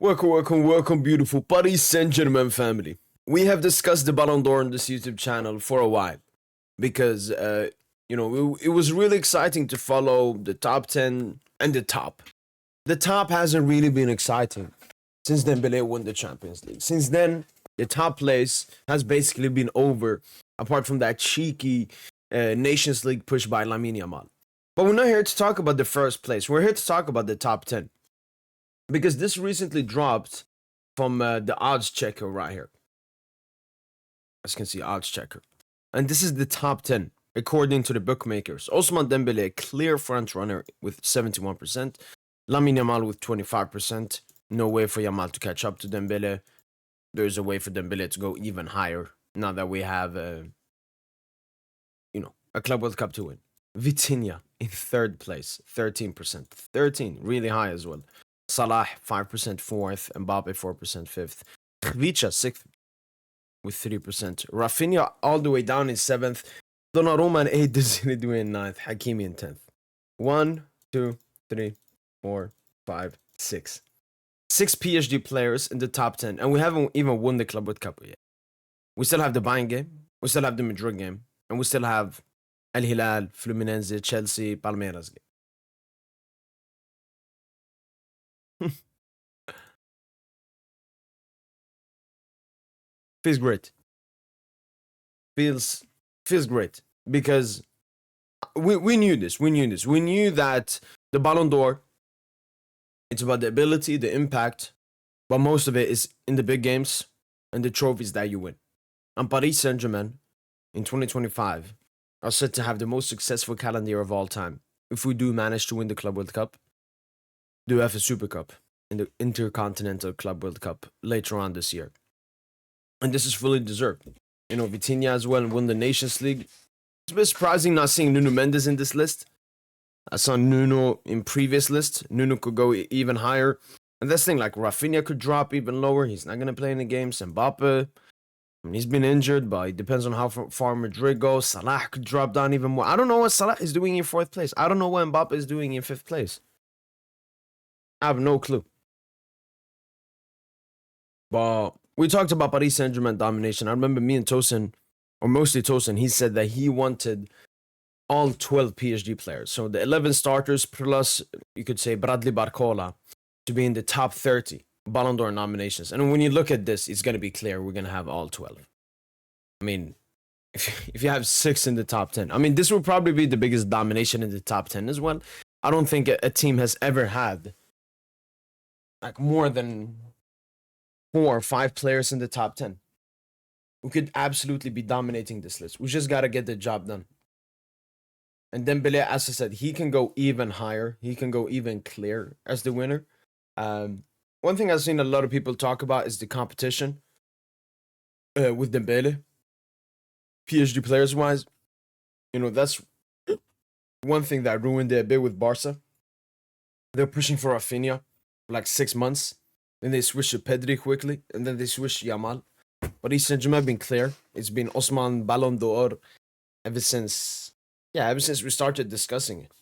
Welcome, beautiful Paris Saint-Germain family. We have discussed the Ballon d'Or on this YouTube channel for a while because, it was really exciting to follow the top 10 and the top. The top hasn't really been exciting since Dembele won the Champions League. Since then, the top place has basically been over, apart from that cheeky Nations League push by Lamine Yamal. But we're not here to talk about the first place. We're here to talk about the top 10. Because this recently dropped from the odds checker right here. As you can see, odds checker. And this is the top 10, according to the bookmakers. Ousmane Dembele, a clear front runner with 71%. Lamine Yamal with 25%. No way for Yamal to catch up to Dembele. There's a way for Dembele to go even higher. Now that we have, a Club World Cup to win. Vitinha in third place, 13%. 13, really high as well. Salah, 5% fourth. Mbappe, 4% fifth. Kvicha, sixth with 3%. Rafinha all the way down in seventh. Donnarumma in 8th. Desire Doue in 9th. Hakimi in 10th. 1, 2, 3, 4, 5, 6. 6 PSG players in the top 10. And we haven't even won the Club World Cup yet. We still have the Bayern game. We still have the Madrid game. And we still have Al Hilal, Fluminense, Chelsea, Palmeiras game. Feels great. Feels great because we knew this. We knew that the Ballon d'Or, it's about the ability, the impact, but most of it is in the big games and the trophies that you win. And Paris Saint-Germain in 2025 are said to have the most successful calendar year of all time. If we do manage to win the Club World Cup, the UEFA Super Cup, and the Intercontinental Club World Cup later on this year. And this is fully deserved. Vitinha as well won the Nations League. It's a bit surprising not seeing Nuno Mendes in this list. I saw Nuno in previous lists. Nuno could go even higher. And this thing, like Rafinha could drop even lower. He's not going to play in the games. Mbappe, he's been injured, but it depends on how far Madrid goes. Salah could drop down even more. I don't know what Salah is doing in 4th place. I don't know what Mbappe is doing in 5th place. I have no clue. But we talked about Paris Saint-Germain domination. I remember me and Tosin, or mostly Tosin, he said that he wanted all 12 PSG players. So the 11 starters plus, you could say, Bradley Barcola to be in the top 30 Ballon d'Or nominations. And when you look at this, it's going to be clear we're going to have all 12. I mean, if you have 6 in the top 10, I mean, this will probably be the biggest domination in the top 10 as well. I don't think a team has ever had like more than 4 or 5 players in the top 10. We could absolutely be dominating this list. We just got to get the job done. And Dembele, as I said, he can go even higher. He can go even clear as the winner. One thing I've seen a lot of people talk about is the competition with Dembele. PSG players-wise, that's one thing that ruined it a bit with Barca. They're pushing for Rafinha for like 6 months. Then they switch to Pedri quickly, and then they switch to Yamal. But Paris Saint-Germain have been clear. It's been Ousmane Ballon d'Or ever since we started discussing it.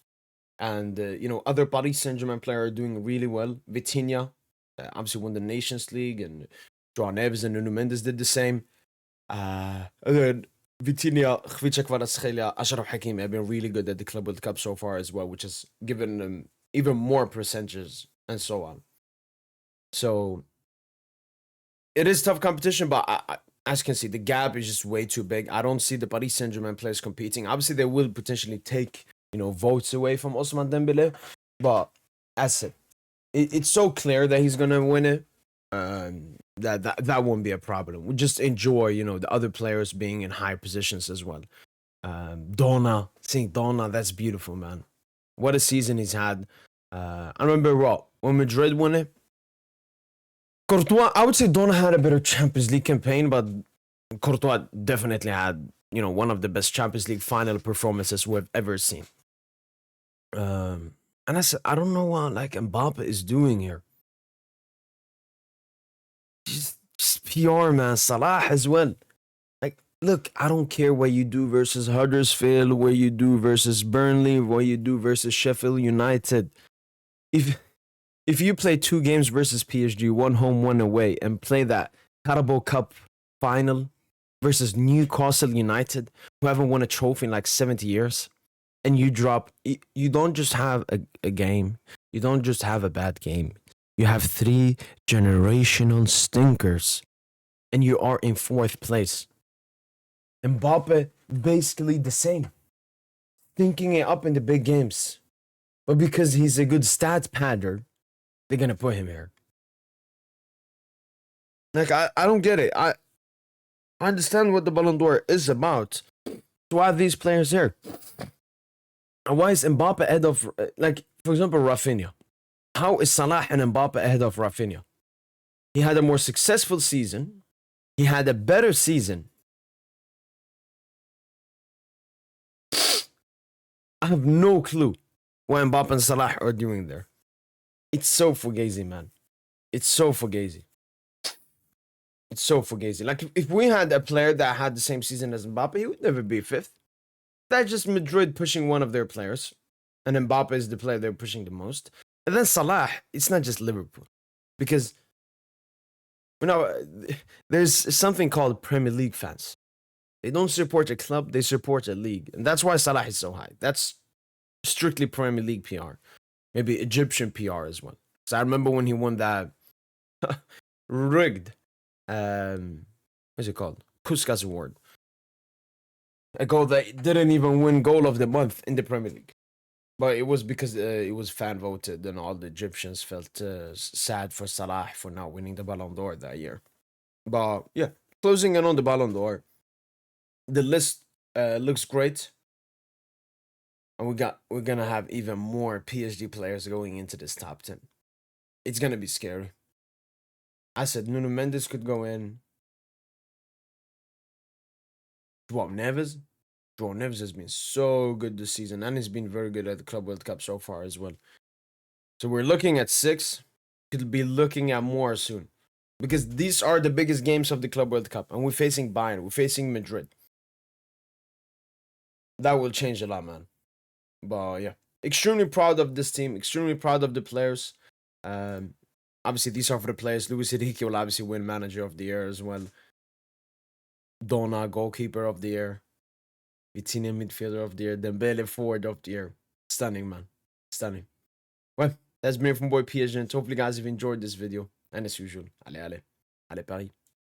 And, other Paris Saint-Germain players are doing really well. Vitinha obviously won the Nations League, and Joao Neves and Nuno Mendes did the same. And then Vitinha, Kvaratskhelia, Achraf Hakimi have been really good at the Club World Cup so far as well, which has given them even more percentages and so on. So it is tough competition, but as you can see, the gap is just way too big. I don't see the Paris Saint-Germain players competing. Obviously, they will potentially take, votes away from Ousmane Dembele, but as I said, it's so clear that he's gonna win it. That won't be a problem. We just enjoy, the other players being in high positions as well. Seeing Donna, that's beautiful, man. What a season he's had. I remember when Madrid won it. Courtois, I would say Donna had a better Champions League campaign, but Courtois definitely had, one of the best Champions League final performances we've ever seen. And I said, I don't know what Mbappe is doing here. Just PR, man. Salah as well. Look, I don't care what you do versus Huddersfield, what you do versus Burnley, what you do versus Sheffield United. If if you play 2 games versus PSG, 1 home, 1 away, and play that Carabao Cup final versus Newcastle United, who haven't won a trophy in like 70 years, and you don't just have a game, you don't just have a bad game, you have 3 generational stinkers, and you are in 4th place. Mbappe, basically the same, thinking it up in the big games. But because he's a good stats padder, they're going to put him here. Like, I don't get it. I understand what the Ballon d'Or is about. So why are these players here? And why is Mbappe ahead of, like, for example, Rafinha? How is Salah and Mbappe ahead of Rafinha? He had a more successful season. He had a better season. I have no clue what Mbappe and Salah are doing there. It's so fugazi, man. It's so fugazi. It's so fugazi. Like, if we had a player that had the same season as Mbappe, he would never be 5th. That's just Madrid pushing one of their players. And Mbappe is the player they're pushing the most. And then Salah, it's not just Liverpool. Because, there's something called Premier League fans. They don't support a club, they support a league. And that's why Salah is so high. That's strictly Premier League PR. Maybe Egyptian PR as well. So I remember when he won that rigged, what's it called? Puskas Award. A goal that didn't even win goal of the month in the Premier League. But it was because it was fan voted and all the Egyptians felt sad for Salah for not winning the Ballon d'Or that year. But yeah, closing in on the Ballon d'Or. The list looks great. And we're gonna have even more PSG players going into this top 10. It's gonna be scary. I said Nuno Mendes could go in. João Neves. João Neves has been so good this season, and he's been very good at the Club World Cup so far as well. So we're looking at 6. Could be looking at more soon. Because these are the biggest games of the Club World Cup. And we're facing Bayern. We're facing Madrid. That will change a lot, man. But yeah, extremely proud of this team. Extremely proud of the players. Obviously, these are for the players. Luis Enrique will obviously win Manager of the Year as well. Donna, Goalkeeper of the Year. Vitinha, Midfielder of the Year. Dembele, Forward of the Year. Stunning, man. Stunning. Well, that's been from boy PSG. Hopefully, guys, have enjoyed this video. And as usual, allez, Paris.